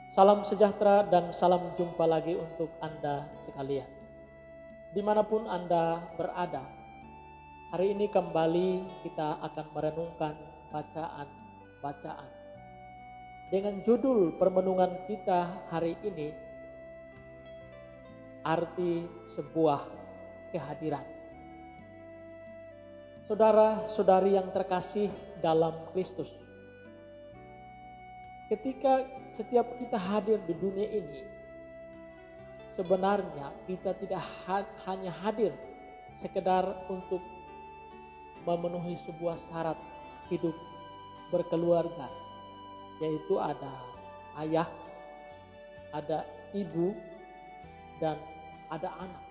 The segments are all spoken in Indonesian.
Salam sejahtera dan salam jumpa lagi untuk Anda sekalian. Dimanapun Anda berada, hari ini kembali kita akan merenungkan bacaan-bacaan. Dengan judul permenungan kita hari ini, arti sebuah kehadiran. Saudara-saudari yang terkasih dalam Kristus, ketika setiap kita hadir di dunia ini, sebenarnya kita tidak hanya hadir sekedar untuk memenuhi sebuah syarat hidup berkeluarga, yaitu ada ayah, ada ibu, dan ada anak.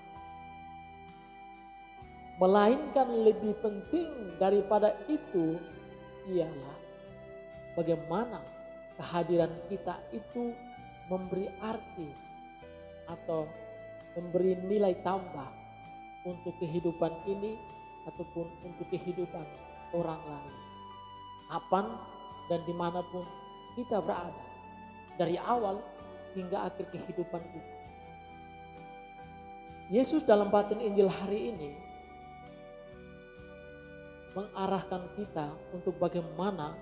Melainkan lebih penting daripada itu ialah bagaimana kehadiran kita itu memberi arti atau memberi nilai tambah untuk kehidupan ini ataupun untuk kehidupan orang lain. Kapan dan dimanapun kita berada, dari awal hingga akhir kehidupan kita. Yesus dalam bacaan Injil hari ini mengarahkan kita untuk bagaimana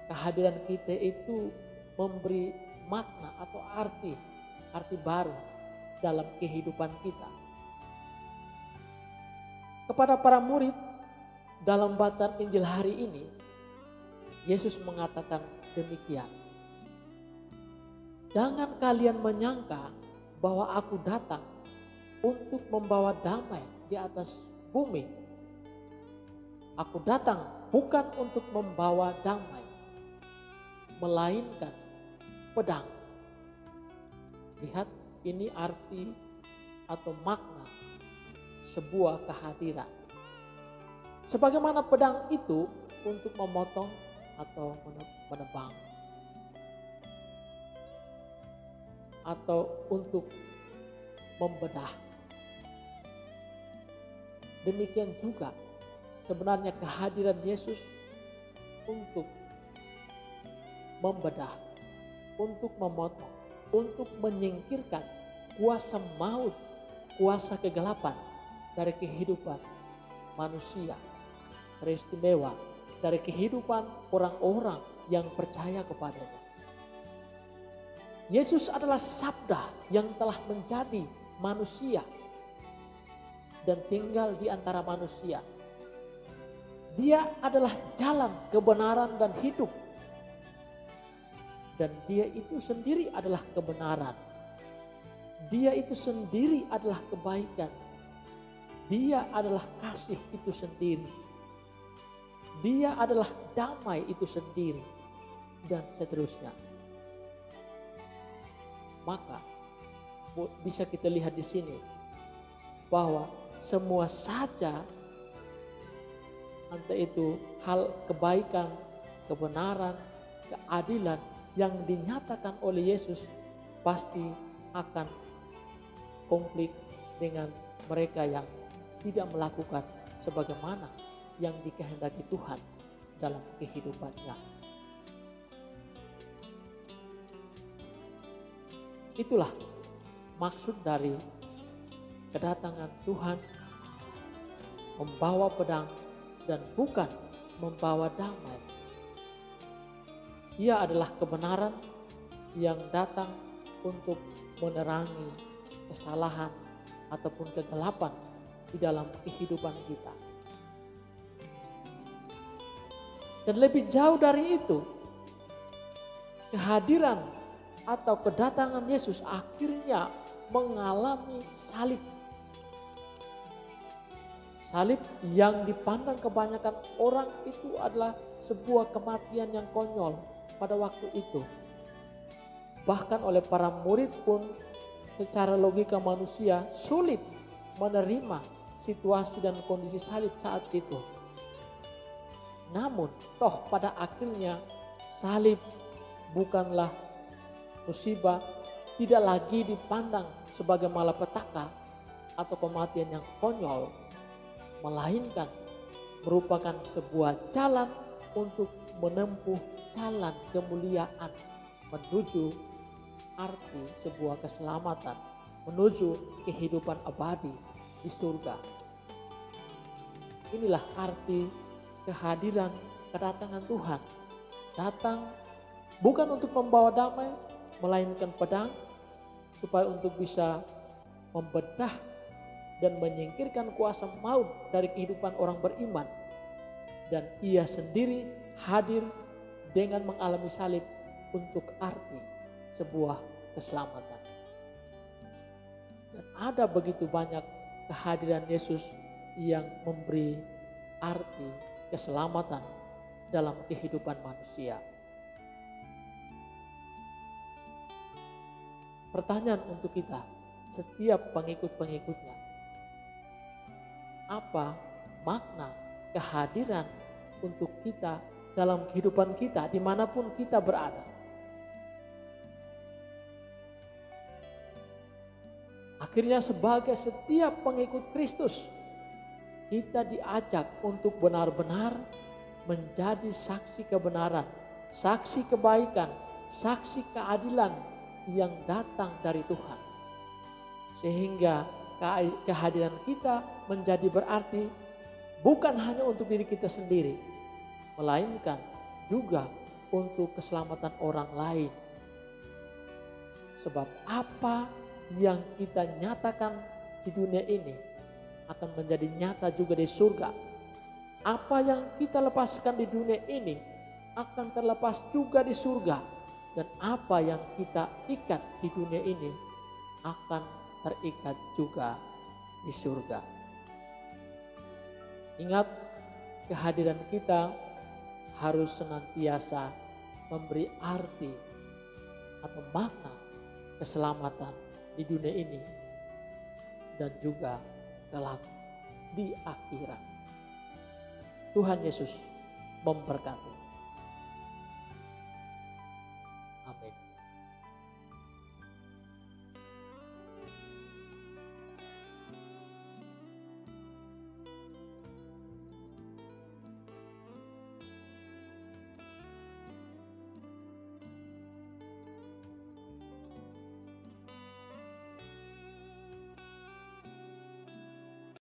kehadiran kita itu memberi makna atau arti baru dalam kehidupan kita. Kepada para murid dalam bacaan Injil hari ini, Yesus mengatakan demikian. Jangan kalian menyangka bahwa aku datang untuk membawa damai di atas bumi. Aku datang bukan untuk membawa damai, melainkan pedang. Lihat, ini arti atau makna sebuah kehadiran. Sebagaimana pedang itu untuk memotong atau menebang, atau untuk membedah. Demikian juga sebenarnya kehadiran Yesus untuk membedah, untuk memotong, untuk menyingkirkan kuasa maut, kuasa kegelapan dari kehidupan manusia, teristimewa dari kehidupan orang-orang yang percaya kepadanya. Yesus adalah sabda yang telah menjadi manusia dan tinggal di antara manusia. Dia adalah jalan, kebenaran, dan hidup. Dan dia itu sendiri adalah kebenaran. Dia itu sendiri adalah kebaikan. Dia adalah kasih itu sendiri. Dia adalah damai itu sendiri. Dan seterusnya. Maka bisa kita lihat di sini bahwa semua saja, entah itu hal kebaikan, kebenaran, keadilan yang dinyatakan oleh Yesus pasti akan konflik dengan mereka yang tidak melakukan sebagaimana yang dikehendaki Tuhan dalam kehidupannya. Itulah maksud dari kedatangan Tuhan membawa pedang dan bukan membawa damai. Ia adalah kebenaran yang datang untuk menerangi kesalahan ataupun kegelapan di dalam kehidupan kita. Dan lebih jauh dari itu, kehadiran atau kedatangan Yesus akhirnya mengalami salib. Salib yang dipandang kebanyakan orang itu adalah sebuah kematian yang konyol pada waktu itu. Bahkan oleh para murid pun secara logika manusia sulit menerima situasi dan kondisi salib saat itu. Namun toh pada akhirnya salib bukanlah musibah, tidak lagi dipandang sebagai malapetaka atau kematian yang konyol, melainkan merupakan sebuah jalan untuk menempuh jalan kemuliaan menuju arti sebuah keselamatan menuju kehidupan abadi di surga. Inilah arti kehadiran, kedatangan Tuhan. Datang bukan untuk membawa damai, melainkan pedang, supaya untuk bisa membedah dan menyingkirkan kuasa maut dari kehidupan orang beriman. Dan ia sendiri hadir dengan mengalami salib untuk arti sebuah keselamatan. Dan ada begitu banyak kehadiran Yesus yang memberi arti keselamatan dalam kehidupan manusia. Pertanyaan untuk kita, setiap pengikut-pengikutnya, apa makna kehadiran untuk kita dalam kehidupan kita dimanapun kita berada? Akhirnya sebagai setiap pengikut Kristus, kita diajak untuk benar-benar menjadi saksi kebenaran, saksi kebaikan, saksi keadilan yang datang dari Tuhan. Sehingga kehadiran kita menjadi berarti bukan hanya untuk diri kita sendiri, melainkan juga untuk keselamatan orang lain. Sebab apa yang kita nyatakan di dunia ini akan menjadi nyata juga di surga. Apa yang kita lepaskan di dunia ini akan terlepas juga di surga. Dan apa yang kita ikat di dunia ini akan terikat juga di surga. Ingat, kehadiran kita harus senantiasa memberi arti atau makna keselamatan di dunia ini dan juga kelak di akhirat. Tuhan Yesus memberkati.